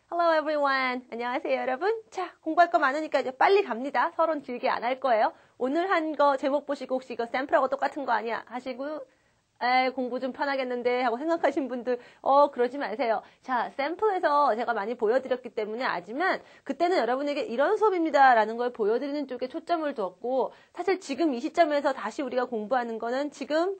Hello everyone. 안녕하세요 여러분. 자, 공부할 거 많으니까 이제 빨리 갑니다. 서론 길게 안 할 거예요. 오늘 한 거 제목 보시고 혹시 이거 샘플하고 똑같은 거 아니야 하시고 공부 좀 편하겠는데 하고 생각하신 분들 그러지 마세요. 자, 샘플에서 제가 많이 보여드렸기 때문에 아지만 그때는 여러분에게 이런 수업입니다 라는 걸 보여드리는 쪽에 초점을 두었고 사실 지금 이 시점에서 다시 우리가 공부하는 거는 지금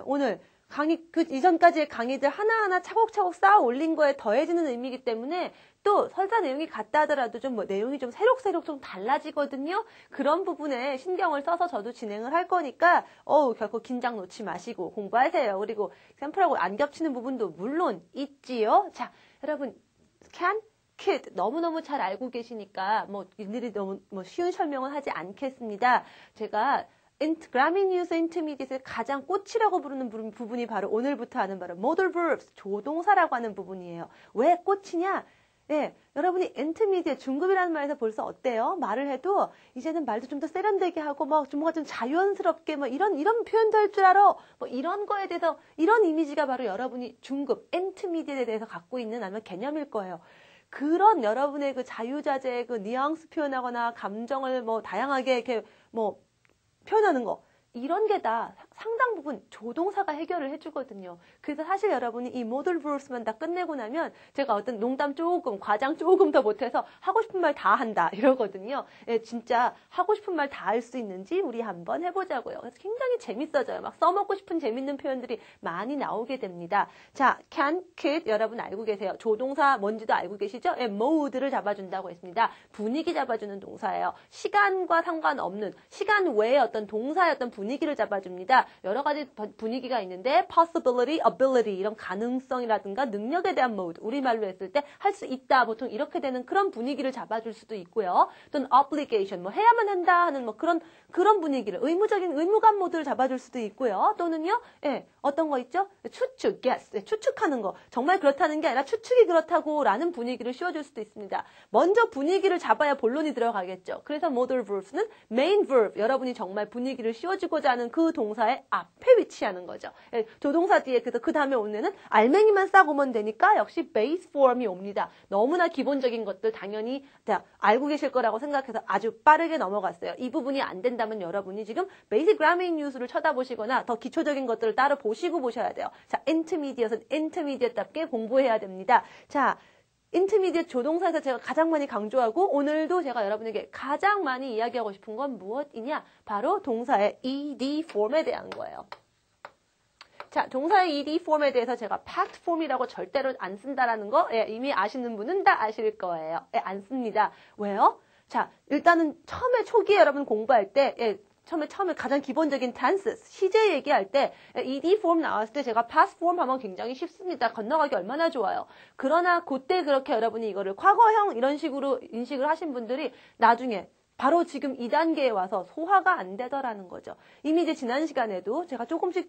오늘 강의 그 이전까지의 강의들 하나하나 차곡차곡 쌓아 올린 거에 더해지는 의미이기 때문에 또 설사 내용이 같다 하더라도 좀 내용이 좀 새록새록 좀 달라지거든요. 그런 부분에 신경을 써서 저도 진행을 할 거니까 결코 긴장 놓지 마시고 공부하세요. 그리고 샘플하고 안 겹치는 부분도 물론 있지요. 자, 여러분 can, could 너무너무 잘 알고 계시니까 일일이 너무 쉬운 설명은 하지 않겠습니다. 제가 Grammy News Intermediate의 가장 꽃이라고 부르는 부분이 바로 오늘부터 하는 바로 modal verbs, 조동사라고 하는 부분이에요. 왜 꽃이냐? 네, 여러분이 intermediate, 중급이라는 말에서 벌써 어때요? 말을 해도 이제는 말도 좀 더 세련되게 하고 좀 뭔가 좀 자연스럽게 이런 표현도 할 줄 알아. 이런 거에 대해서 이런 이미지가 바로 여러분이 중급, intermediate에 대해서 갖고 있는 아마 개념일 거예요. 그런 여러분의 그 자유자재의 그 뉘앙스 표현하거나 감정을 다양하게 이렇게 표현하는 거 이런 게 다 상당 부분 조동사가 해결을 해주거든요. 그래서 사실 여러분이 이 modal verbs만 다 끝내고 나면 제가 어떤 농담 조금, 과장 조금 더 못해서 하고 싶은 말 다 한다 이러거든요. 예, 진짜 하고 싶은 말 다 할 수 있는지 우리 한번 해보자고요. 그래서 굉장히 재밌어져요. 막 써먹고 싶은 재밌는 표현들이 많이 나오게 됩니다. 자, can, could 여러분 알고 계세요. 조동사 뭔지도 알고 계시죠? 예, mood를 잡아준다고 했습니다. 분위기 잡아주는 동사예요. 시간과 상관없는 시간 외에 어떤 동사의 어떤 분위기를 잡아줍니다. 여러 가지 분위기가 있는데 possibility, ability 이런 가능성이라든가 능력에 대한 mode 우리말로 했을 때 할 수 있다 보통 이렇게 되는 그런 분위기를 잡아줄 수도 있고요. 또는 obligation 해야만 한다 하는 그런 분위기를 의무감 모드를 잡아줄 수도 있고요. 또는요 어떤 거 있죠? 추측, guess 추측하는 거 정말 그렇다는 게 아니라 추측이 그렇다고 라는 분위기를 씌워줄 수도 있습니다. 먼저 분위기를 잡아야 본론이 들어가겠죠. 그래서 modal verbs는 main verb 여러분이 정말 분위기를 씌워주고자 하는 그 동사의 앞에 위치하는 거죠. 조동사 뒤에 그 다음에 오는 알맹이만 싹 오면 되니까 역시 base form이 옵니다. 너무나 기본적인 것들 당연히 다 알고 계실 거라고 생각해서 아주 빠르게 넘어갔어요. 이 부분이 안 된다면 여러분이 지금 basic grammar news를 쳐다보시거나 더 기초적인 것들을 따로 보시고 보셔야 돼요. 자, intermediate은 intermediate답게 공부해야 됩니다. 자, intermediate 조동사에서 제가 가장 많이 강조하고 오늘도 제가 여러분에게 가장 많이 이야기하고 싶은 건 무엇이냐? 바로 동사의 ed form에 대한 거예요. 자, 동사의 ed form에 대해서 제가 past form이라고 절대로 안 쓴다라는 거 이미 아시는 분은 다 아실 거예요. 안 씁니다. 왜요? 자, 일단은 초기에 여러분 공부할 때 처음에 가장 기본적인 tense, 시제 얘기할 때 ed form 나왔을 때 제가 past form 하면 굉장히 쉽습니다. 건너가기 얼마나 좋아요. 그러나 그때 그렇게 여러분이 이거를 과거형 이런 식으로 인식을 하신 분들이 나중에 바로 지금 2단계에 와서 소화가 안 되더라는 거죠. 이미 이제 지난 시간에도 제가 조금씩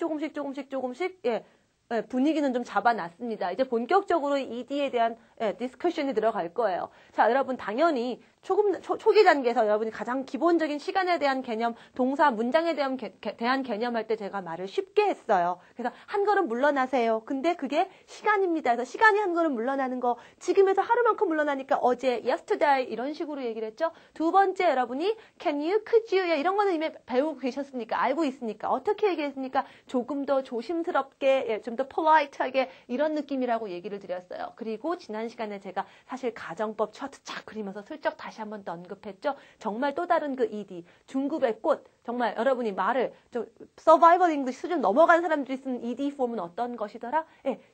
분위기는 좀 잡아놨습니다. 이제 본격적으로 ED에 대한 디스커션이 들어갈 거예요. 자, 여러분 당연히 초기 단계에서 여러분이 가장 기본적인 시간에 대한 개념, 동사, 문장에 대한 개념할 때 제가 말을 쉽게 했어요. 그래서 한 걸음 물러나세요. 근데 그게 시간입니다. 그래서 시간이 한 걸음 물러나는 거 지금에서 하루만큼 물러나니까 어제, yesterday 이런 식으로 얘기를 했죠. 두 번째 여러분이 can you, could you 이런 거는 이미 배우고 계셨으니까 알고 있으니까 어떻게 얘기했습니까? 조금 더 조심스럽게 좀 더 polite하게 이런 느낌이라고 얘기를 드렸어요. 그리고 지난 시간에 제가 사실 가정법 차트 쫙 그리면서 슬쩍 다시 한번 더 언급했죠. 정말 또 다른 그 ED, 중급의 꽃, 정말 여러분이 말을 좀 survival English 수준 넘어간 사람들이 쓰는 ED form은 어떤 것이더라?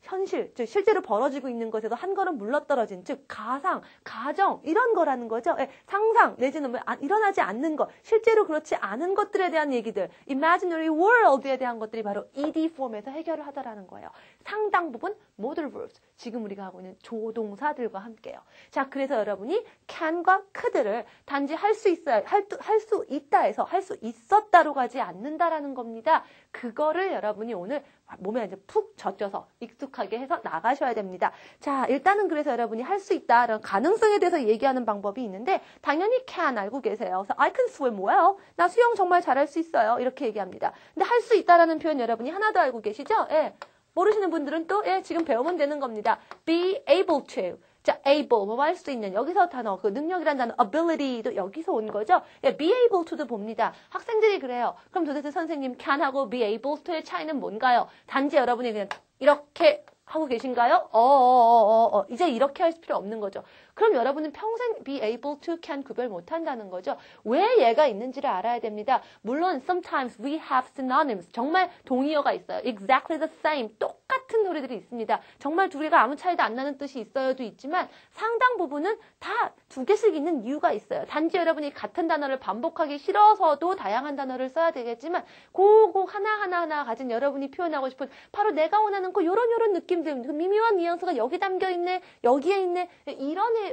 현실, 즉 실제로 벌어지고 있는 것에서 한 걸음 물러떨어진, 즉 가상, 가정 이런 거라는 거죠. 상상 내지는 일어나지 않는 것, 실제로 그렇지 않은 것들에 대한 얘기들, imaginary world에 대한 것들이 바로 ED form에서 해결을 하더라는 거예요. 상당 부분 modal verbs, 지금 우리가 하고 있는 조동사들과 함께요. 자, 그래서 여러분이 can과 could를 단지 할 수 있어야, 할 수 있다 해서 할 수 있었다로 가지 않는다라는 겁니다. 그거를 여러분이 오늘 몸에 이제 푹 젖혀서 익숙하게 해서 나가셔야 됩니다. 자, 일단은 그래서 여러분이 할 수 있다, 이런 가능성에 대해서 얘기하는 방법이 있는데 당연히 can 알고 계세요. 그래서 I can swim well. 나 수영 정말 잘할 수 있어요. 이렇게 얘기합니다. 근데 할 수 있다라는 표현 여러분이 하나 더 알고 계시죠? 모르시는 분들은 또 지금 배우면 되는 겁니다. be able to. 자, able, 뭐 할 수 있는. 여기서 단어, 그 능력이란 단어, ability도 여기서 온 거죠. 예, be able to도 봅니다. 학생들이 그래요. 그럼 도대체 선생님 can하고 be able to의 차이는 뭔가요? 단지 여러분이 그냥 이렇게 하고 계신가요? 이제 이렇게 할 필요 없는 거죠. 그럼 여러분은 평생 be able to, can 구별 못 한다는 거죠. 왜 얘가 있는지를 알아야 됩니다. 물론 sometimes we have synonyms. 정말 동의어가 있어요. exactly the same. 똑같은 소리들이 있습니다. 정말 두 개가 아무 차이도 안 나는 뜻이 있어요도 있지만 상당 부분은 다 두 개씩 있는 이유가 있어요. 단지 여러분이 같은 단어를 반복하기 싫어서도 다양한 단어를 써야 되겠지만 그거 하나하나 가진 여러분이 표현하고 싶은 바로 내가 원하는 그 요런 느낌들, 그 미묘한 뉘앙스가 여기 담겨 있네, 여기에 있네,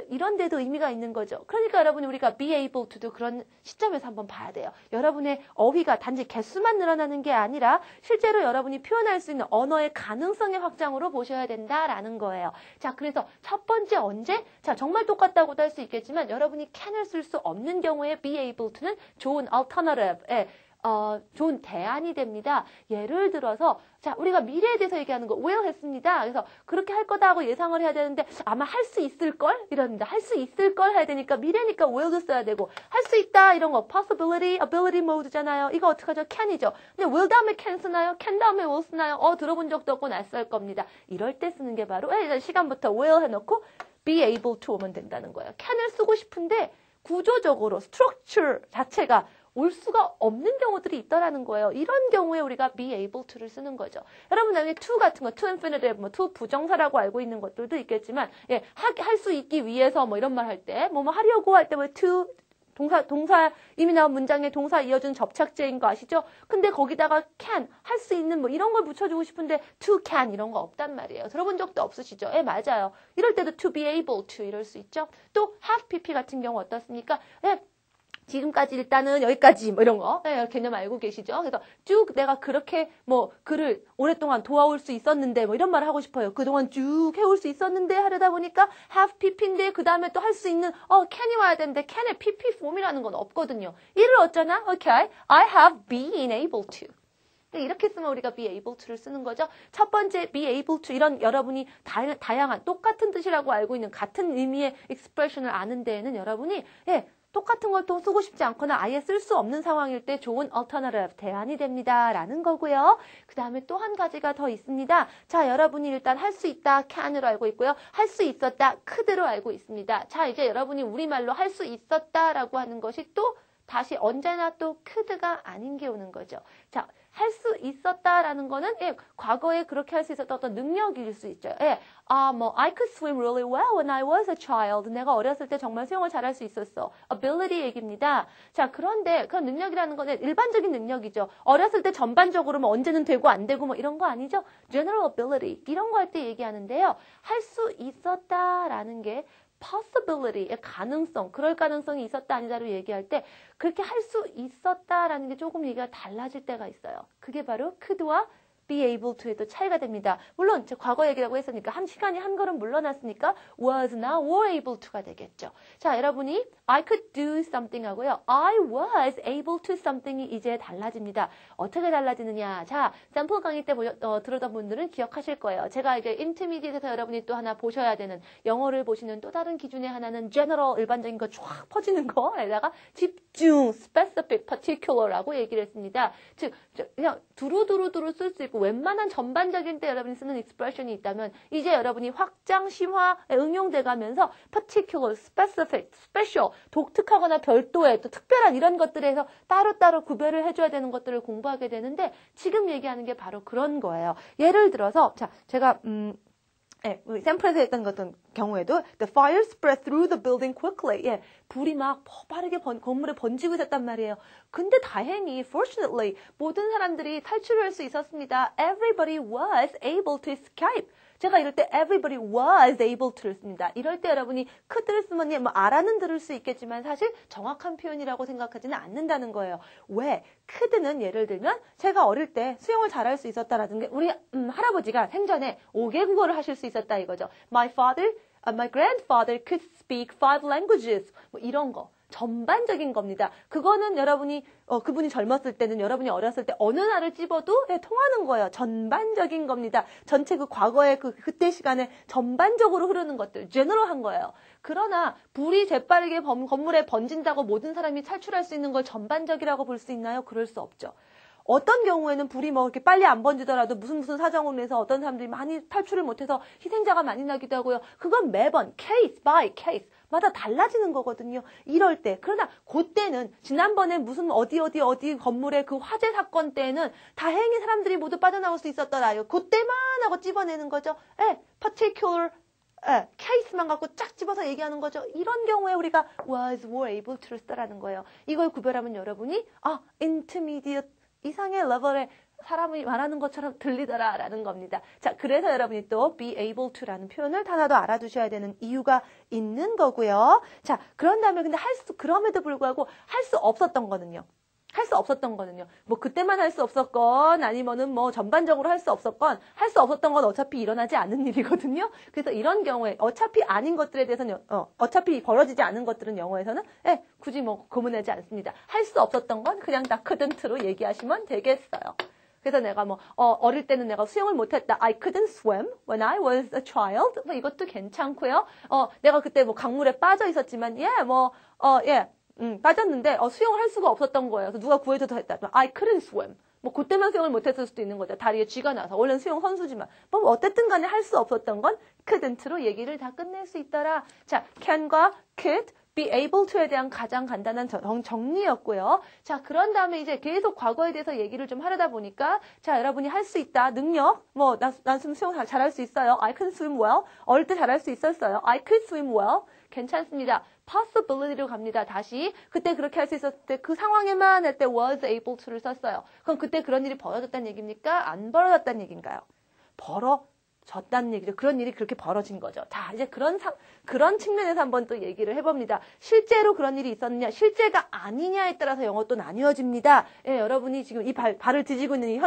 이런 데도 의미가 있는 거죠. 그러니까 여러분이 우리가 be able to도 그런 시점에서 한번 봐야 돼요. 여러분의 어휘가 단지 개수만 늘어나는 게 아니라 실제로 여러분이 표현할 수 있는 언어의 가능성의 확장으로 보셔야 된다라는 거예요. 자, 그래서 첫 번째 언제? 자, 정말 똑같다고도 할 수 있겠지만 여러분이 can을 쓸 수 없는 경우에 be able to는 좋은 alternative, 좋은 대안이 됩니다. 예를 들어서 자, 우리가 미래에 대해서 얘기하는 거 will 했습니다. 그래서 그렇게 할 거다 하고 예상을 해야 되는데 아마 할 수 있을걸? 이럽니다. 할 수 있을걸 해야 되니까 미래니까 will도 써야 되고 할 수 있다 이런 거 possibility, ability mode잖아요. 이거 어떡하죠? can이죠. 근데 will 다음에 can 쓰나요? can 다음에 will 쓰나요? 들어본 적도 없고 낯설 겁니다. 이럴 때 쓰는 게 바로 시간부터 will 해놓고 be able to 오면 된다는 거예요. can을 쓰고 싶은데 구조적으로 structure 자체가 올 수가 없는 경우들이 있더라는 거예요. 이런 경우에 우리가 be able to를 쓰는 거죠. 여러분 나중에 to 같은 거, to infinitive, 뭐 to 부정사라고 알고 있는 것들도 있겠지만, 예, 할 수 있기 위해서 뭐 이런 말 할 때, 뭐 하려고 할 때 뭐 to 동사 이미 나온 문장에 동사 이어준 접착제인 거 아시죠? 근데 거기다가 can 할 수 있는 뭐 이런 걸 붙여주고 싶은데 to can 이런 거 없단 말이에요. 들어본 적도 없으시죠? 예, 맞아요. 이럴 때도 to be able to 이럴 수 있죠. 또 have pp 같은 경우 어떻습니까? 예, 지금까지 일단은 여기까지 뭐 이런 거 개념 알고 계시죠? 그래서 쭉 내가 그렇게 뭐 그를 오랫동안 도와올 수 있었는데 뭐 이런 말을 하고 싶어요. 그동안 쭉 해올 수 있었는데 하려다 보니까 have pp인데 그 다음에 또 할 수 있는 can이 와야 되는데 can의 pp 폼이라는 건 없거든요. 이를 어쩌나? Okay, I have been able to. 이렇게 쓰면 우리가 be able to를 쓰는 거죠. 첫 번째 be able to 이런 여러분이 다양한 똑같은 뜻이라고 알고 있는 같은 의미의 expression을 아는 데에는 여러분이 똑같은 걸 또 쓰고 싶지 않거나 아예 쓸 수 없는 상황일 때 좋은 alternative, 대안이 됩니다. 라는 거고요. 그 다음에 또 한 가지가 더 있습니다. 자, 여러분이 일단 할 수 있다, can으로 알고 있고요. 할 수 있었다, could로 알고 있습니다. 자, 이제 여러분이 우리말로 할 수 있었다라고 하는 것이 또 다시 언제나 또 could가 아닌 게 오는 거죠. 자, 할 수 있었다라는 거는 과거에 그렇게 할 수 있었던 어떤 능력일 수 있죠. I could swim really well when I was a child. 내가 어렸을 때 정말 수영을 잘할 수 있었어. ability 얘기입니다. 자, 그런데 그런 능력이라는 거는 일반적인 능력이죠. 어렸을 때 전반적으로 뭐 언제는 되고 안 되고 뭐 이런 거 아니죠. general ability 이런 거 할 때 얘기하는데요. 할 수 있었다라는 게 possibility, 가능성, 그럴 가능성이 있었다 아니다로 얘기할 때 그렇게 할 수 있었다라는 게 조금 얘기가 달라질 때가 있어요. 그게 바로 could와 be able to의 또 차이가 됩니다. 물론 제 과거 얘기라고 했으니까 한 시간이 한 걸음 물러났으니까 was나 were able to가 되겠죠. 자, 여러분이 I could do something 하고요. I was able to something이 이제 달라집니다. 어떻게 달라지느냐. 자, 샘플 강의 때 들었던 분들은 기억하실 거예요. 제가 이제 intermediate에서 여러분이 또 하나 보셔야 되는 영어를 보시는 또 다른 기준의 하나는 general, 일반적인 거 쫙 퍼지는 거에다가 집중, specific, particular라고 얘기를 했습니다. 즉, 그냥 두루두루 쓸 수 있고 웬만한 전반적인 때 여러분이 쓰는 expression이 있다면 이제 여러분이 확장, 심화에 응용돼 가면서 particular, specific, special, 독특하거나 별도의 또 특별한 이런 것들에서 따로따로 구별을 해줘야 되는 것들을 공부하게 되는데 지금 얘기하는 게 바로 그런 거예요. 예를 들어서 자, 제가 샘플에서 했던 어떤 경우에도 the fire spread through the building quickly. 불이 막 빠르게 건물에 번지고 있었단 말이에요. 근데 다행히 fortunately 모든 사람들이 탈출할 수 있었습니다. Everybody was able to escape. 제가 이럴 때 everybody was able to를 씁니다. 이럴 때 여러분이 could를 쓰면 뭐 알아는 들을 수 있겠지만 사실 정확한 표현이라고 생각하지는 않는다는 거예요. 왜? could는 예를 들면 제가 어릴 때 수영을 잘할 수 있었다라는 게 우리 할아버지가 생전에 5개 국어를 하실 수 있었다 이거죠. My grandfather could speak 5 languages. 뭐 이런 거. 전반적인 겁니다. 그거는 여러분이 그분이 젊었을 때는 여러분이 어렸을 때 어느 날을 찝어도 통하는 거예요. 전반적인 겁니다. 전체 그 과거의 그때 시간에 전반적으로 흐르는 것들, 제너럴한 거예요. 그러나 불이 재빠르게 건물에 번진다고 모든 사람이 탈출할 수 있는 걸 전반적이라고 볼 수 있나요? 그럴 수 없죠. 어떤 경우에는 불이 뭐 이렇게 빨리 안 번지더라도 무슨 사정으로 인해서 어떤 사람들이 많이 탈출을 못해서 희생자가 많이 나기도 하고요. 그건 매번 케이스 바이 케이스 마다 달라지는 거거든요. 이럴 때. 그러나 그때는 지난번에 무슨 어디 건물의 그 화재 사건 때는 다행히 사람들이 모두 빠져나올 수 있었더라요. 그때만 하고 찝어내는 거죠. particular 케이스만 갖고 쫙 집어서 얘기하는 거죠. 이런 경우에 우리가 were able to를 쓰라는 거예요. 이걸 구별하면 여러분이 intermediate 이상의 레벨에 사람이 말하는 것처럼 들리더라 라는 겁니다. 자, 그래서 여러분이 또 be able to라는 표현을 하나 더 알아두셔야 되는 이유가 있는 거고요. 자, 그런 다음에 근데 그럼에도 불구하고 할 수 없었던 거는요. 뭐 그때만 할 수 없었건 아니면은 뭐 전반적으로 할 수 없었건 할 수 없었던 건 어차피 일어나지 않은 일이거든요. 그래서 이런 경우에 어차피 아닌 것들에 대해서는 어차피 벌어지지 않은 것들은 영어에서는 굳이 뭐 구분하지 않습니다. 할 수 없었던 건 그냥 다 couldn't로 얘기하시면 되겠어요. 그래서 내가 뭐 어릴 때는 내가 수영을 못했다. I couldn't swim when I was a child. 뭐 이것도 괜찮고요. 내가 그때 뭐 강물에 빠져 있었지만 빠졌는데 수영을 할 수가 없었던 거예요. 그래서 누가 구해줘서 했다. I couldn't swim. 뭐 그때만 수영을 못했을 수도 있는 거죠. 다리에 쥐가 나서. 원래는 수영 선수지만. 뭐 어쨌든 간에 할 수 없었던 건 couldn't로 얘기를 다 끝낼 수 있더라. 자, can과 could, be able to에 대한 가장 간단한 정리였고요. 자, 그런 다음에 이제 계속 과거에 대해서 얘기를 좀 하려다 보니까 자, 여러분이 할 수 있다. 능력. 뭐 난 수영 잘할 수 있어요. I can swim well. 어릴 때 잘할 수 있었어요. I could swim well. 괜찮습니다. possibility로 갑니다. 다시 그때 그렇게 할 수 있었을 때 그 상황에만 할 때 was able to를 썼어요. 그럼 그때 그런 일이 벌어졌다는 얘기입니까? 안 벌어졌다는 얘기인가요? 벌어졌다는 얘기죠. 그런 일이 그렇게 벌어진 거죠. 자, 이제 그런 측면에서 한번 또 얘기를 해봅니다. 실제로 그런 일이 있었느냐, 실제가 아니냐에 따라서 영어 또 나뉘어집니다. 여러분이 지금 이 발을 뒤지고 있는 이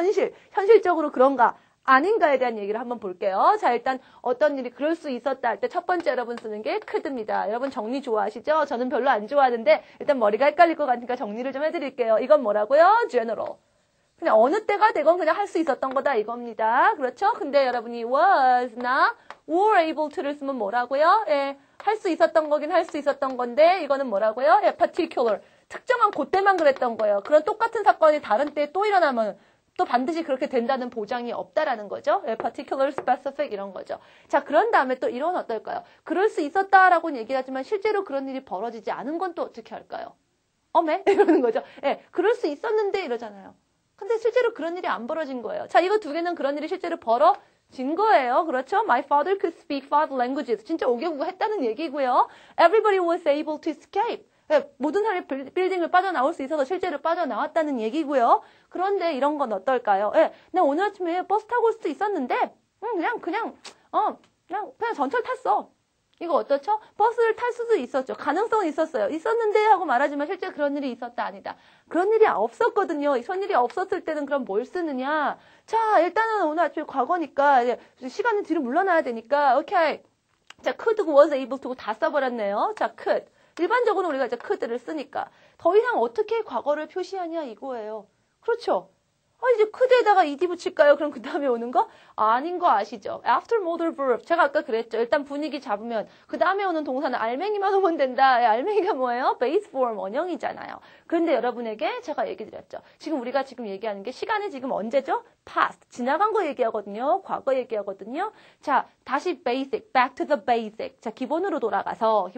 현실적으로 그런가? 아닌가에 대한 얘기를 한번 볼게요. 자, 일단 어떤 일이 그럴 수 있었다 할 때 첫 번째 여러분 쓰는 게 could입니다. 여러분 정리 좋아하시죠? 저는 별로 안 좋아하는데 일단 머리가 헷갈릴 것 같으니까 정리를 좀 해드릴게요. 이건 뭐라고요? general. 그냥 어느 때가 되건 그냥 할 수 있었던 거다 이겁니다. 그렇죠? 근데 여러분이 was나 were able to를 쓰면 뭐라고요? 할 수 있었던 거긴 할 수 있었던 건데 이거는 뭐라고요? particular. 특정한 그때만 그랬던 거예요. 그런 똑같은 사건이 다른 때에 또 일어나면 또 반드시 그렇게 된다는 보장이 없다라는 거죠. particular, specific 이런 거죠. 자, 그런 다음에 또 이런 어떨까요? 그럴 수 있었다라고는 얘기하지만 실제로 그런 일이 벌어지지 않은 건 또 어떻게 할까요? 이러는 거죠. 그럴 수 있었는데 이러잖아요. 근데 실제로 그런 일이 안 벌어진 거예요. 자, 이거 두 개는 그런 일이 실제로 벌어진 거예요. 그렇죠? My father could speak 5 languages. 진짜 5개 국어 했다는 얘기고요. Everybody was able to escape. 모든 사람이 빌딩을 빠져나올 수 있어서 실제로 빠져나왔다는 얘기고요. 그런데 이런 건 어떨까요? 내가 오늘 아침에 버스 타고 올 수도 있었는데 그냥 전철 탔어. 이거 어떻죠? 버스를 탈 수도 있었죠. 가능성은 있었어요. 있었는데 하고 말하지만 실제 그런 일이 있었다 아니다. 그런 일이 없었거든요. 그런 일이 없었을 때는 그럼 뭘 쓰느냐? 자, 일단은 오늘 아침에 과거니까 시간은 뒤로 물러나야 되니까 오케이. 자, could, was able to 다 써버렸네요. 자, could. 일반적으로 우리가 이제 could를 쓰니까 더 이상 어떻게 과거를 표시하냐 이거예요. 그렇죠? 이제 could에다가 ed 붙일까요? 그럼 그 다음에 오는 거? 아닌 거 아시죠? after modal verb. 제가 아까 그랬죠. 일단 분위기 잡으면 그 다음에 오는 동사는 알맹이만 오면 된다. 알맹이가 뭐예요? base form 원형이잖아요. 그런데 여러분에게 제가 얘기 드렸죠. 지금 우리가 지금 얘기하는 게 시간이 지금 언제죠? past. 지나간 거 얘기하거든요. 과거 얘기하거든요. 자, 다시 basic. back to the basic. 자, 기본으로 돌아가서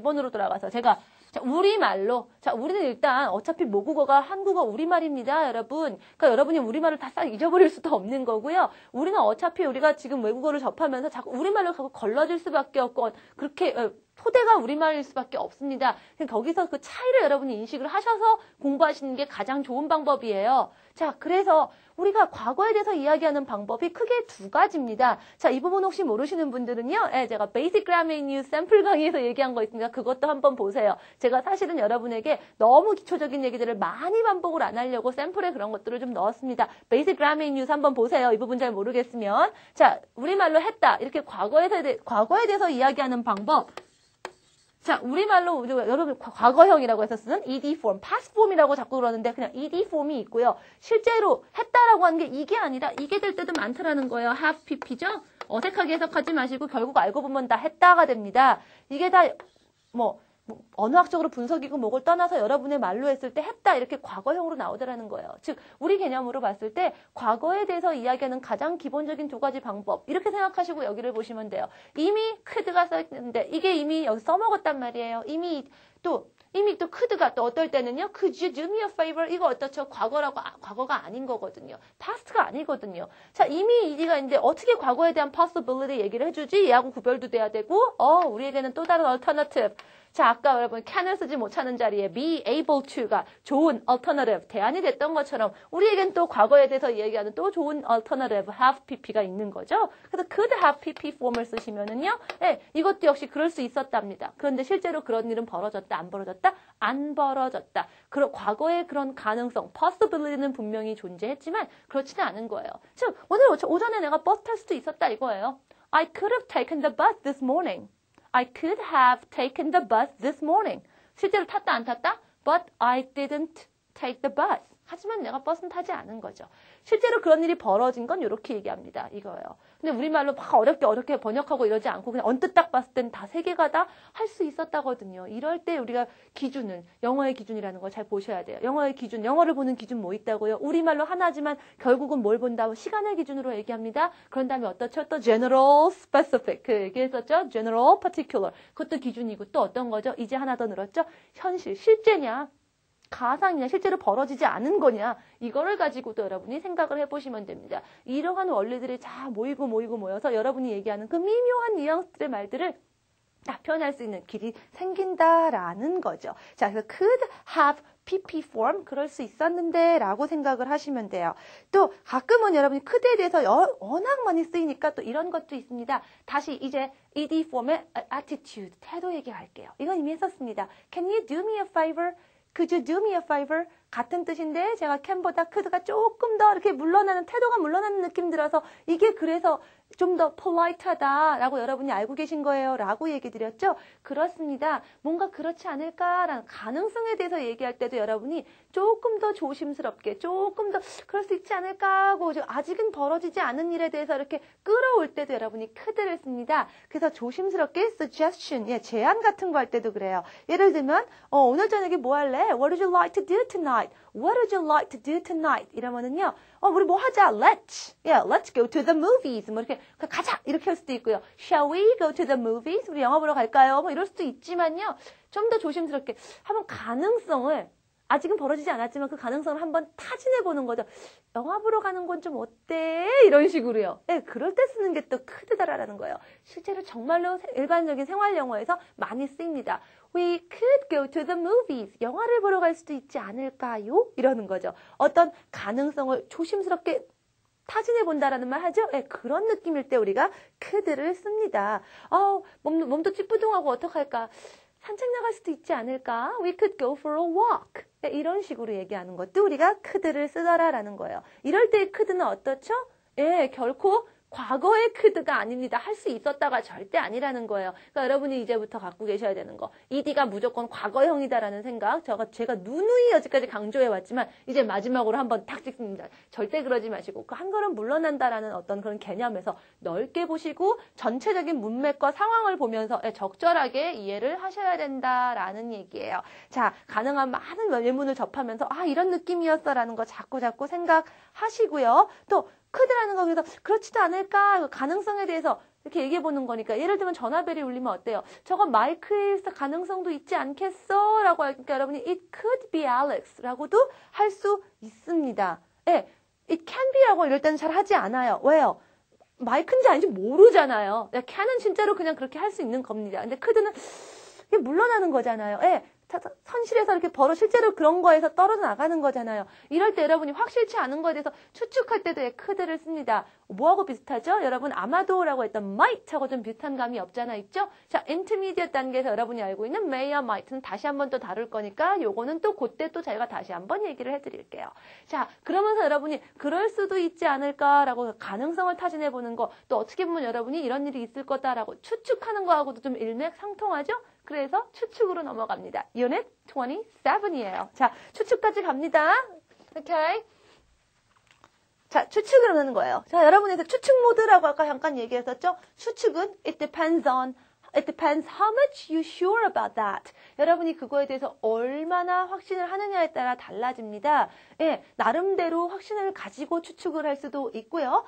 제가 자, 우리말로. 자, 우리는 일단 어차피 모국어가 한국어 우리말입니다, 여러분. 그러니까 여러분이 우리말을 다 싹 잊어버릴 수도 없는 거고요. 우리는 어차피 우리가 지금 외국어를 접하면서 자꾸 우리말로 자꾸 걸러질 수밖에 없고, 그렇게, 토대가 우리말일 수밖에 없습니다. 거기서 그 차이를 여러분이 인식을 하셔서 공부하시는 게 가장 좋은 방법이에요. 자, 그래서 우리가 과거에 대해서 이야기하는 방법이 크게 두 가지입니다. 자, 이 부분 혹시 모르시는 분들은요, 제가 Basic Grammar in Use 샘플 강의에서 얘기한 거 있으니까 그것도 한번 보세요. 제가 사실은 여러분에게 너무 기초적인 얘기들을 많이 반복을 안 하려고 샘플에 그런 것들을 좀 넣었습니다. Basic Grammar in Use 한번 보세요. 이 부분 잘 모르겠으면. 자, 우리말로 했다. 이렇게 과거에 대해서 이야기하는 방법. 자, 우리말로 여러분 과거형이라고 해서 쓰는 ed form, past form이라고 자꾸 그러는데 그냥 ed form이 있고요. 실제로 했다라고 하는 게 이게 아니라 이게 될 때도 많더라는 거예요. have pp죠? 어색하게 해석하지 마시고 결국 알고 보면 다 했다가 됩니다. 이게 다 언어학적으로 분석이고 뭐를 떠나서 여러분의 말로 했을 때 했다 이렇게 과거형으로 나오더라는 거예요. 즉 우리 개념으로 봤을 때 과거에 대해서 이야기하는 가장 기본적인 두 가지 방법 이렇게 생각하시고 여기를 보시면 돼요. 이미 could가 써있는데 이게 이미 여기 써먹었단 말이에요. 이미 또 could가 또 어떨 때는요. Could you do me a favor? 이거 어떻죠? 과거가 아닌 거거든요. past가 아니거든요. 자, 이미 ed가 있는데 어떻게 과거에 대한 possibility 얘기를 해주지? 얘하고 구별도 돼야 되고 우리에게는 또 다른 alternative. 자, 아까 여러분 can을 쓰지 못하는 자리에 be able to가 좋은 alternative, 대안이 됐던 것처럼 우리에겐 또 과거에 대해서 얘기하는 또 좋은 alternative, have pp가 있는 거죠. 그래서 could have pp form을 쓰시면은요. 네, 이것도 역시 그럴 수 있었답니다. 그런데 실제로 그런 일은 벌어졌다, 안 벌어졌다? 안 벌어졌다. 과거의 그런 가능성, possibility는 분명히 존재했지만 그렇지는 않은 거예요. 즉, 오늘 오전에 내가 버스 탈 수도 있었다 이거예요. I could have taken the bus this morning. I could have taken the bus this morning. 실제로 탔다 안 탔다? But I didn't take the bus. 하지만 내가 버스는 타지 않은 거죠. 실제로 그런 일이 벌어진 건 이렇게 얘기합니다. 이거예요. 근데 우리말로 막 어렵게 번역하고 이러지 않고 그냥 언뜻 딱 봤을 때는 다 세 개가 다 할 수 있었다거든요. 이럴 때 우리가 기준은 영어의 기준이라는 걸 잘 보셔야 돼요. 영어의 기준, 영어를 보는 기준 뭐 있다고요? 우리말로 하나지만 결국은 뭘 본다고 시간의 기준으로 얘기합니다. 그런 다음에 어떻죠? 또 general, specific 그 얘기했었죠? general, particular 그것도 기준이고 또 어떤 거죠? 이제 하나 더 늘었죠? 현실, 실제냐? 가상이냐 실제로 벌어지지 않은 거냐 이거를 가지고도 여러분이 생각을 해보시면 됩니다. 이러한 원리들이 다 모여서 여러분이 얘기하는 그 미묘한 뉘앙스들의 말들을 다 표현할 수 있는 길이 생긴다라는 거죠. 자, 그래서 could have pp form 그럴 수 있었는데 라고 생각을 하시면 돼요. 또 가끔은 여러분이 could에 대해서 워낙 많이 쓰이니까 또 이런 것도 있습니다. 다시 이제 ed form의 attitude 태도 얘기할게요. 이건 이미 했었습니다. Can you do me a favor? Could you do me a favor? 같은 뜻인데 제가 can보다 could가 조금 더 이렇게 태도가 물러나는 느낌 들어서 이게 그래서 좀 더 polite하다라고 여러분이 알고 계신 거예요 라고 얘기 드렸죠? 그렇습니다. 뭔가 그렇지 않을까라는 가능성에 대해서 얘기할 때도 여러분이 조금 더 조심스럽게 조금 더 그럴 수 있지 않을까 하고 아직은 벌어지지 않은 일에 대해서 이렇게 끌어올 때도 여러분이 could를 씁니다. 그래서 조심스럽게 suggestion, 제안 같은 거 할 때도 그래요. 예를 들면 오늘 저녁에 뭐 할래? What would you like to do tonight? What would you like to do tonight? 이러면은요. 우리 뭐 하자. Let's go to the movies. 뭐 이렇게 가자. 이렇게 할 수도 있고요. Shall we go to the movies? 우리 영화 보러 갈까요? 뭐 이럴 수도 있지만요. 좀 더 조심스럽게 한번 가능성을 아직은 벌어지지 않았지만 그 가능성을 한번 타진해 보는 거죠. 영화 보러 가는 건 좀 어때? 이런 식으로요. 네, 그럴 때 쓰는 게 또 could다라는 거예요. 실제로 정말로 일반적인 생활 영어에서 많이 쓰입니다. We could go to the movies. 영화를 보러 갈 수도 있지 않을까요? 이러는 거죠. 어떤 가능성을 조심스럽게 타진해 본다라는 말 하죠? 네, 그런 느낌일 때 우리가 could를 씁니다. 몸도 찌뿌둥하고 어떡할까? 산책 나갈 수도 있지 않을까? We could go for a walk. 네, 이런 식으로 얘기하는 것도 우리가 could를 쓰더라라는 거예요. 이럴 때의 could는 어떻죠? 예, 결코 과거의 could가 아닙니다. 할 수 있었다가 절대 아니라는 거예요. 그러니까 여러분이 이제부터 갖고 계셔야 되는 거. ed가 무조건 과거형이다라는 생각. 제가 누누이 여지까지 강조해 왔지만 이제 마지막으로 한번 탁 찍습니다. 절대 그러지 마시고 그 한 걸음 물러난다라는 어떤 그런 개념에서 넓게 보시고 전체적인 문맥과 상황을 보면서 적절하게 이해를 하셔야 된다라는 얘기예요. 자, 가능한 많은 예문을 접하면서 이런 느낌이었어라는 거 자꾸 생각하시고요. 또 could라는 거 그래서 그렇지도 않을까 가능성에 대해서 이렇게 얘기해 보는 거니까 예를 들면 전화벨이 울리면 어때요? 저건 마이크일 가능성도 있지 않겠어? 라고 하니까 여러분이 it could be Alex 라고도 할 수 있습니다. 예, it can be 라고 이럴 때는 잘 하지 않아요. 왜요? 마이크인지 아닌지 모르잖아요. can은 진짜로 그냥 그렇게 할 수 있는 겁니다. 근데 could는 이게 물러나는 거잖아요. 예. 선실에서 이렇게 실제로 그런 거에서 떨어져 나가는 거잖아요. 이럴 때 여러분이 확실치 않은 거에 대해서 추측할 때도 could를 씁니다. 뭐하고 비슷하죠? 여러분 아마도라고 했던 might하고 좀 비슷한 감이 없잖아 있죠? 자, intermediate 단계에서 여러분이 알고 있는 may와 might는 다시 한번 또 다룰 거니까 요거는 또 그때 또 저희가 다시 한번 얘기를 해드릴게요. 자, 그러면서 여러분이 그럴 수도 있지 않을까라고 가능성을 타진해 보는 거 또 어떻게 보면 여러분이 이런 일이 있을 거다라고 추측하는 거하고도 좀 일맥상통하죠? 그래서 추측으로 넘어갑니다. Unit 27이에요. 자, 추측까지 갑니다. 오케이. 자, 추측을 하는 거예요. 자, 여러분에서 추측 모드라고 아까 잠깐 얘기했었죠? 추측은 it depends how much you sure about that. 여러분이 그거에 대해서 얼마나 확신을 하느냐에 따라 달라집니다. 예, 나름대로 확신을 가지고 추측을 할 수도 있고요.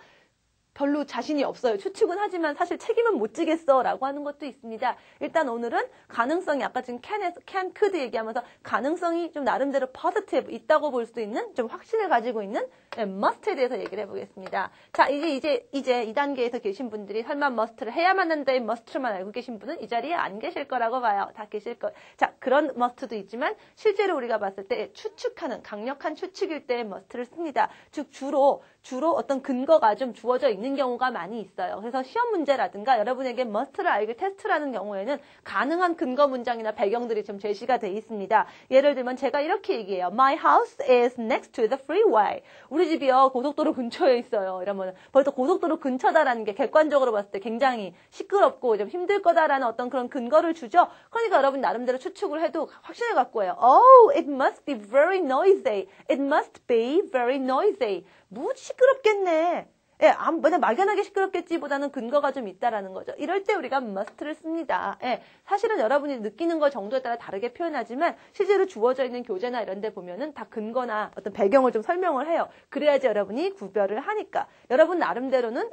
별로 자신이 없어요. 추측은 하지만 사실 책임은 못 지겠어 라고 하는 것도 있습니다. 일단 오늘은 가능성이 아까 지금 can, could 얘기하면서 가능성이 좀 나름대로 positive 있다고 볼 수 있는 좀 확신을 가지고 있는 must에 대해서 얘기를 해보겠습니다. 자, 이제 2단계에서 계신 분들이 설마 must를 해야만 한다의 must만 알고 계신 분은 이 자리에 안 계실 거라고 봐요. 다 계실 거. 자, 그런 must도 있지만 실제로 우리가 봤을 때 추측하는 강력한 추측일 때 must를 씁니다. 즉 주로 어떤 근거가 좀 주어져 있는 경우가 많이 있어요. 그래서 시험 문제라든가 여러분에게 must를 알기 테스트라는 경우에는 가능한 근거 문장이나 배경들이 좀 제시가 돼 있습니다. 예를 들면 제가 이렇게 얘기해요. My house is next to the freeway. 우리 집이요 고속도로 근처에 있어요. 이러면 벌써 고속도로 근처다라는 게 객관적으로 봤을 때 굉장히 시끄럽고 좀 힘들 거다라는 어떤 그런 근거를 주죠. 그러니까 여러분 나름대로 추측을 해도 확신을 갖고 해요. Oh, it must be very noisy. It must be very noisy. 시끄럽겠네. 예, 그냥 막연하게 시끄럽겠지보다는 근거가 좀 있다라는 거죠. 이럴 때 우리가 must를 씁니다. 예, 사실은 여러분이 느끼는 걸 정도에 따라 다르게 표현하지만 실제로 주어져 있는 교재나 이런 데 보면은 다 근거나 어떤 배경을 좀 설명을 해요. 그래야지 여러분이 구별을 하니까. 여러분 나름대로는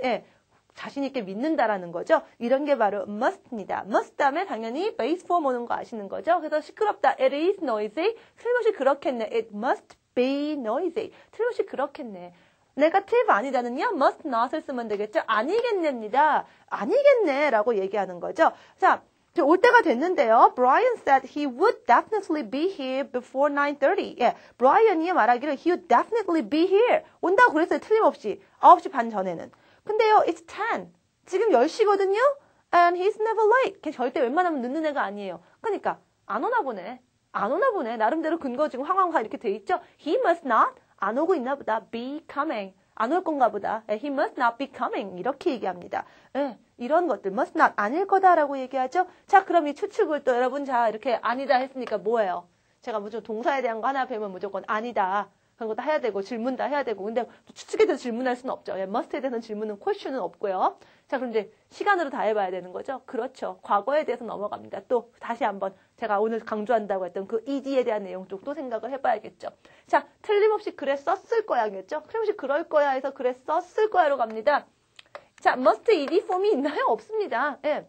자신 있게 믿는다라는 거죠. 이런 게 바로 must입니다. must 다음에 당연히 base form 오는 거 아시는 거죠. 그래서 시끄럽다. It is noisy. 틀림없이 그렇겠네. It must be noisy. 틀림없이 그렇겠네. 네거티브 아니다는요. must not을 쓰면 되겠죠. 아니겠네입니다. 아니겠네라고 얘기하는 거죠. 자, 올 때가 됐는데요. Brian said he would definitely be here before 9:30. 예, 브라이언이 말하기를 he would definitely be here. 온다고 그랬어요. 틀림없이. 9시 반 전에는. 근데요, it's 10. 지금 10시거든요. And he's never late. 걔 절대 웬만하면 늦는 애가 아니에요. 그러니까 안 오나 보네. 안 오나 보네. 나름대로 근거 지금 황황화 이렇게 돼 있죠. He must not. 안 오고 있나 보다. Be coming. 안 올 건가 보다. He must not be coming. 이렇게 얘기합니다. 예, 이런 것들. must not. 아닐 거다라고 얘기하죠. 자, 그럼 이 추측을 또 여러분 자 이렇게 아니다 했으니까 뭐예요? 제가 무조건 동사에 대한 거 하나 배우면 무조건 아니다. 그런 것도 해야 되고 질문 다 해야 되고 근데 추측에 대해서 질문할 수는 없죠. 예, must에 대해서는 질문은 question은 없고요. 자, 그럼 이제 시간으로 다 해봐야 되는 거죠. 그렇죠. 과거에 대해서 넘어갑니다. 또 다시 한번 제가 오늘 강조한다고 했던 그 ed에 대한 내용 쪽도 생각을 해봐야겠죠. 자, 틀림없이 그래 썼을 거야겠죠. 틀림없이 그럴 거야 해서 그래 썼을 거야로 갑니다. 자, must ed 폼이 있나요? 없습니다. 예.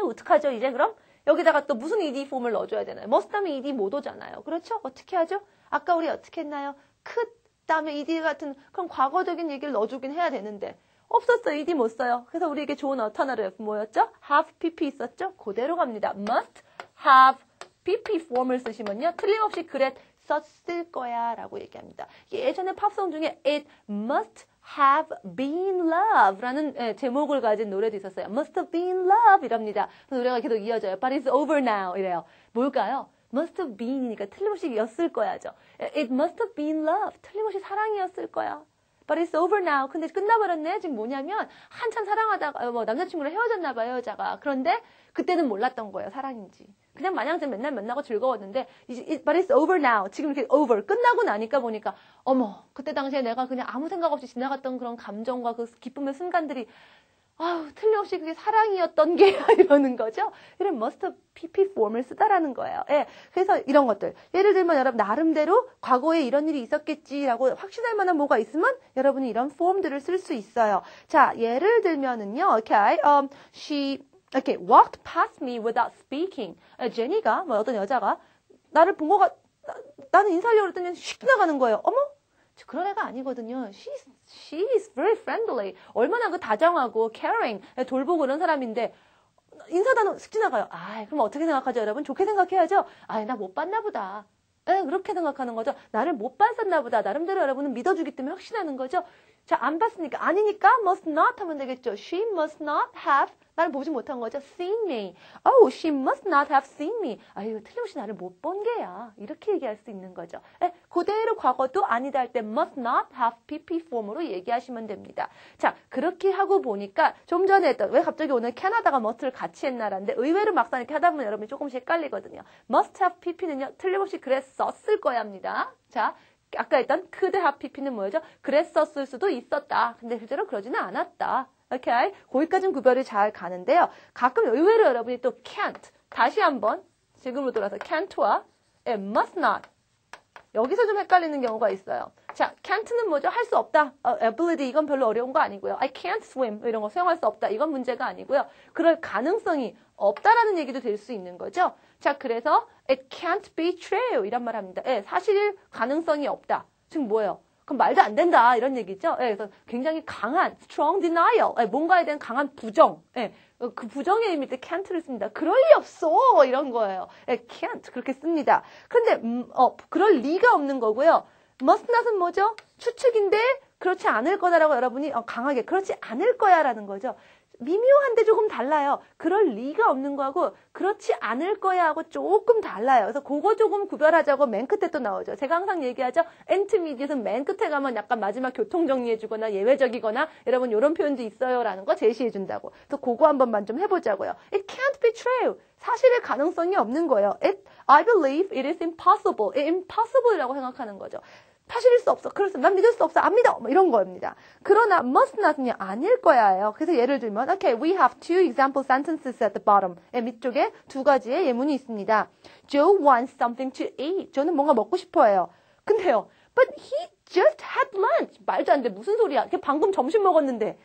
어떡하죠? 이제 그럼 여기다가 또 무슨 ed 폼을 넣어줘야 되나요? must 하면 ed 못 오잖아요. 그렇죠? 어떻게 하죠? 아까 우리 어떻게 했나요? could 다음에 ed 같은 그런 과거적인 얘기를 넣어주긴 해야 되는데 없었어. ed 못 써요. 그래서 우리에게 좋은 어터너티브 뭐였죠? have pp 있었죠? 그대로 갑니다. must have pp 폼을 쓰시면요. 틀림없이 그래 썼을 거야 라고 얘기합니다. 예전에 팝송 중에 it must have been love 라는 제목을 가진 노래도 있었어요. must have been love 이랍니다. 노래가 계속 이어져요. But it's over now 이래요. 뭘까요? must have been이니까 틀림없이 였을 거야죠. It must have been love. 틀림없이 사랑이었을 거야. But it's over now. 근데 끝나버렸네. 지금 뭐냐면 한참 사랑하다가 남자친구랑 헤어졌나 봐요. 여자가. 그런데 그때는 몰랐던 거예요. 사랑인지. 그냥 마냥 맨날 만나고 즐거웠는데 But it's over now. 지금 이렇게 over. 끝나고 나니까 보니까 어머 그때 당시에 내가 그냥 아무 생각 없이 지나갔던 그런 감정과 그 기쁨의 순간들이 아우 틀림없이 그게 사랑이었던 게 이러는 거죠. 이런 must have pp 폼을 쓰다라는 거예요. 예, 그래서 이런 것들 예를 들면 여러분 나름대로 과거에 이런 일이 있었겠지라고 확신할 만한 뭐가 있으면 여러분이 이런 폼들을 쓸 수 있어요. 자, 예를 들면은요. Okay, she walked past me without speaking. 제니가 어떤 여자가 나를 본 거가 나는 인사하려고 했더니 휙 나가는 거예요. 어머? 그런 애가 아니거든요. She's very friendly. 얼마나 그 다정하고 caring, 돌보고 그런 사람인데 인사단은 슥 지나가요. 그럼 어떻게 생각하죠, 여러분? 좋게 생각해야죠. 나 못 봤나 보다. 그렇게 생각하는 거죠. 나를 못 봤었나 보다. 나름대로 여러분은 믿어주기 때문에 확신하는 거죠. 자, 안 봤으니까 아니니까 must not 하면 되겠죠. She must not have 나를 보지 못한 거죠. seen me. Oh, she must not have seen me. 아, 이거 틀림없이 나를 못 본 게야. 이렇게 얘기할 수 있는 거죠. 그대로 과거도 아니다 할 때 must not have pp 폼으로 얘기하시면 됩니다. 자, 그렇게 하고 보니까 좀 전에 했던 왜 갑자기 오늘 캐나다가 must를 같이 했나라는데 의외로 막상 이렇게 하다 보면 여러분이 조금씩 헷갈리거든요. must have pp는요. 틀림없이 그랬었을 거야 합니다. 자, 아까 했던 could have pp는 뭐였죠? 그랬었을 수도 있었다. 근데 실제로 그러지는 않았다. 오케이? 거기까지는 구별이 잘 가는데요. 가끔 의외로 여러분이 또 can't. 다시 한번 지금으로 돌아서 can't와 must not. 여기서 좀 헷갈리는 경우가 있어요. 자, can't는 뭐죠? 할 수 없다. ability 이건 별로 어려운 거 아니고요. I can't swim 이런 거 수영할 수 없다. 이건 문제가 아니고요. 그럴 가능성이 없다라는 얘기도 될 수 있는 거죠. 자, 그래서 it can't be true 이란 말 합니다. 사실 가능성이 없다. 지금 뭐예요? 그럼 말도 안 된다 이런 얘기죠. 그래서 굉장히 강한 strong denial, 뭔가에 대한 강한 부정, 그 부정의 의미 때 can't를 씁니다. 그럴 리 없어 이런 거예요. can't 그렇게 씁니다. 그런데 그럴 리가 없는 거고요. must not은 뭐죠? 추측인데 그렇지 않을 거다라고 여러분이 강하게 그렇지 않을 거야라는 거죠. 미묘한데 조금 달라요. 그럴 리가 없는 거하고 그렇지 않을 거야 하고 조금 달라요. 그래서 그거 조금 구별하자고 맨 끝에 또 나오죠. 제가 항상 얘기하죠. 엔트미디에서는 맨 끝에 가면 약간 마지막 교통 정리해주거나 예외적이거나 여러분 이런 표현도 있어요라는 거 제시해준다고. 그래서 그거 한 번만 좀 해보자고요. It can't be true. 사실의 가능성이 없는 거예요. I believe it is impossible. impossible이라고 생각하는 거죠. 사실일 수 없어. 그래서 난 믿을 수 없어. 안 믿어. 뭐 이런 거입니다. 그러나 must not은요. 아닐 거야예요. 그래서 예를 들면 okay, we have two example sentences at the bottom. 밑쪽에 두 가지의 예문이 있습니다. Joe wants something to eat. 저는 뭔가 먹고 싶어해요. 근데요. But he just had lunch. 말도 안 돼. 무슨 소리야. 걔 방금 점심 먹었는데.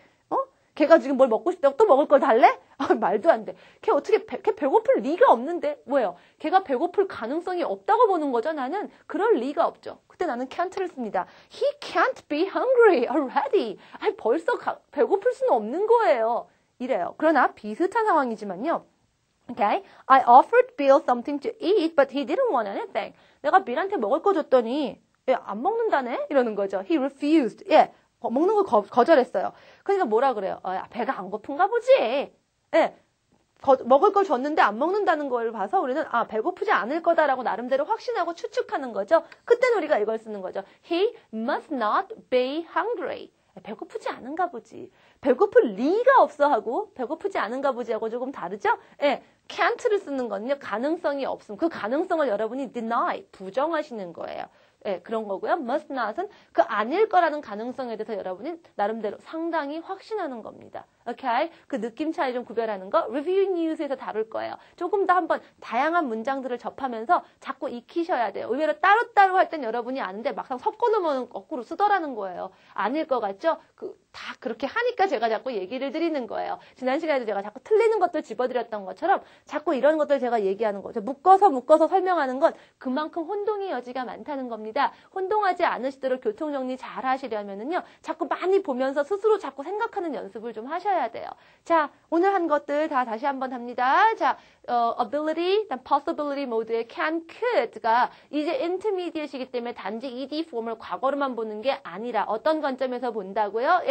걔가 지금 뭘 먹고 싶다고 또 먹을 걸 달래? 말도 안 돼. 걔 어떻게 걔 배고플 리가 없는데. 왜요? 걔가 배고플 가능성이 없다고 보는 거죠. 나는 그럴 리가 없죠. 그때 나는 can't를 씁니다. He can't be hungry already. 벌써 배고플 수는 없는 거예요. 이래요. 그러나 비슷한 상황이지만요. Okay? I offered Bill something to eat, but he didn't want anything. 내가 빌한테 먹을 거 줬더니 안 먹는다네? 이러는 거죠. He refused. 먹는 걸 거절했어요. 그러니까 뭐라 그래요? 배가 안 고픈가 보지. 먹을 걸 줬는데 안 먹는다는 걸 봐서 우리는 배고프지 않을 거다라고 나름대로 확신하고 추측하는 거죠. 그때는 우리가 이걸 쓰는 거죠. He must not be hungry. 배고프지 않은가 보지. 배고플 리가 없어 하고 배고프지 않은가 보지 하고 조금 다르죠? can't를 쓰는 거는요. 가능성이 없음. 그 가능성을 여러분이 deny, 부정하시는 거예요. 그런 거고요. must not은 그 아닐 거라는 가능성에 대해서 여러분이 나름대로 상당히 확신하는 겁니다. 오케이? 그 느낌 차이 좀 구별하는 거 Review News에서 다룰 거예요. 조금 더 한번 다양한 문장들을 접하면서 자꾸 익히셔야 돼요. 의외로 따로따로 할 땐 여러분이 아는데 막상 섞어놓으면 거꾸로 쓰더라는 거예요. 아닐 것 같죠? 다 그렇게 하니까 제가 자꾸 얘기를 드리는 거예요. 지난 시간에도 제가 자꾸 틀리는 것들 집어드렸던 것처럼 자꾸 이런 것들 제가 얘기하는 거죠. 묶어서 설명하는 건 그만큼 혼동의 여지가 많다는 겁니다. 혼동하지 않으시도록 교통정리 잘 하시려면은요. 자꾸 많이 보면서 스스로 자꾸 생각하는 연습을 좀 하셔야 돼요. 자, 오늘 한 것들 다 다시 한번 합니다. 자, ability, possibility 모드의 can, could가 이제 intermediate이기 때문에 단지 ed 폼을 과거로만 보는 게 아니라 어떤 관점에서 본다고요?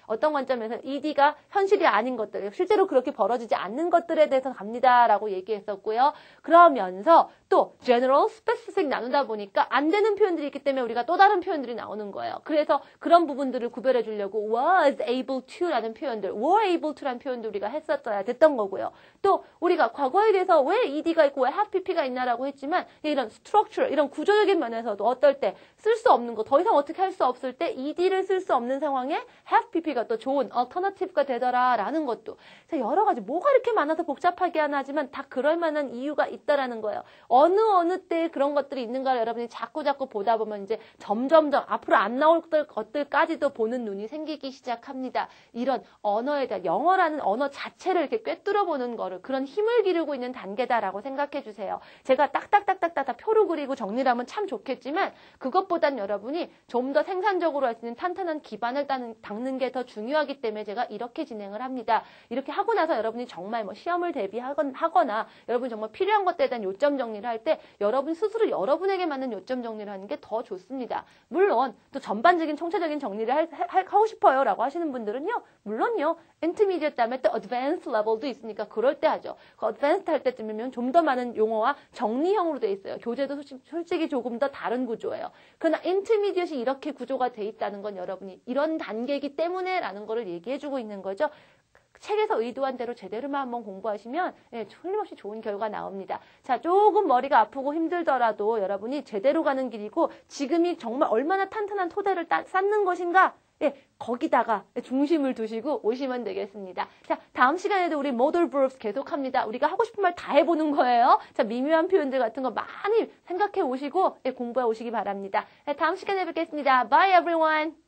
어떤 관점에서 ed가 현실이 아닌 것들, 실제로 그렇게 벌어지지 않는 것들에 대해서 갑니다라고 얘기했었고요. 그러면서 또 general, specific 나누다 보니까 안 되는 표현들이 있기 때문에 우리가 또 다른 표현들이 나오는 거예요. 그래서 그런 부분들을 구별해 주려고 was able to라는 표현들, were able to라는 표현도 우리가 했었어야 됐던 거고요. 또 우리가 과거에 대해서 왜 ed가 있고 왜 have pp가 있나라고 했지만 이런 structure, 이런 구조적인 면에서도 어떨 때 쓸 수 없는 거, 더 이상 어떻게 할 수 없을 때 ed를 쓸 수 없는 상황에 have pp가 또 좋은 alternative가 되더라라는 것도 여러 가지 뭐가 이렇게 많아서 복잡하게 하나 하지만 다 그럴 만한 이유가 있다라는 거예요. 어느 때에 그런 것들이 있는가를 여러분이 자꾸 보다 보면 이제 점점점 앞으로 안 나올 것들까지도 보는 눈이 생기기 시작합니다. 이런 언어에 대한 영어라는 언어 자체를 이렇게 꿰뚫어 보는 거를 그런 힘을 기르고 있는 단계다라고 생각해 주세요. 제가 딱딱딱딱딱 표로 그리고 정리를 하면 참 좋겠지만 그것보단 여러분이 좀 더 생산적으로 할 수 있는 탄탄한 기반을 닦는 게 더 중요하기 때문에 제가 이렇게 진행을 합니다. 이렇게 하고 나서 여러분이 정말 뭐 시험을 대비하거나 여러분이 정말 필요한 것들에 대한 요점 정리를 할 때 여러분 스스로 여러분에게 맞는 요점 정리를 하는 게 더 좋습니다. 물론 또 전반적인 총체적인 정리를 하고 싶어요 라고 하시는 분들은요. 물론요. 인터미디엇 다음에 또 어드밴스 레벨도 있으니까 그럴 때 하죠. 그 어드밴스 할 때쯤이면 좀 더 많은 용어와 정리형으로 돼 있어요. 교재도 솔직히 조금 더 다른 구조예요. 그러나 인터미디엇이 이렇게 구조가 돼 있다는 건 여러분이 이런 단계이기 때문에 라는 거를 얘기해주고 있는 거죠. 책에서 의도한 대로 제대로만 한번 공부하시면 틀림없이 좋은 결과 나옵니다. 자, 조금 머리가 아프고 힘들더라도 여러분이 제대로 가는 길이고 지금이 정말 얼마나 탄탄한 토대를 쌓는 것인가 거기다가 중심을 두시고 오시면 되겠습니다. 자, 다음 시간에도 우리 modal verbs 계속합니다. 우리가 하고 싶은 말 다 해보는 거예요. 자, 미묘한 표현들 같은 거 많이 생각해 오시고 공부해 오시기 바랍니다. 다음 시간에 뵙겠습니다. Bye everyone!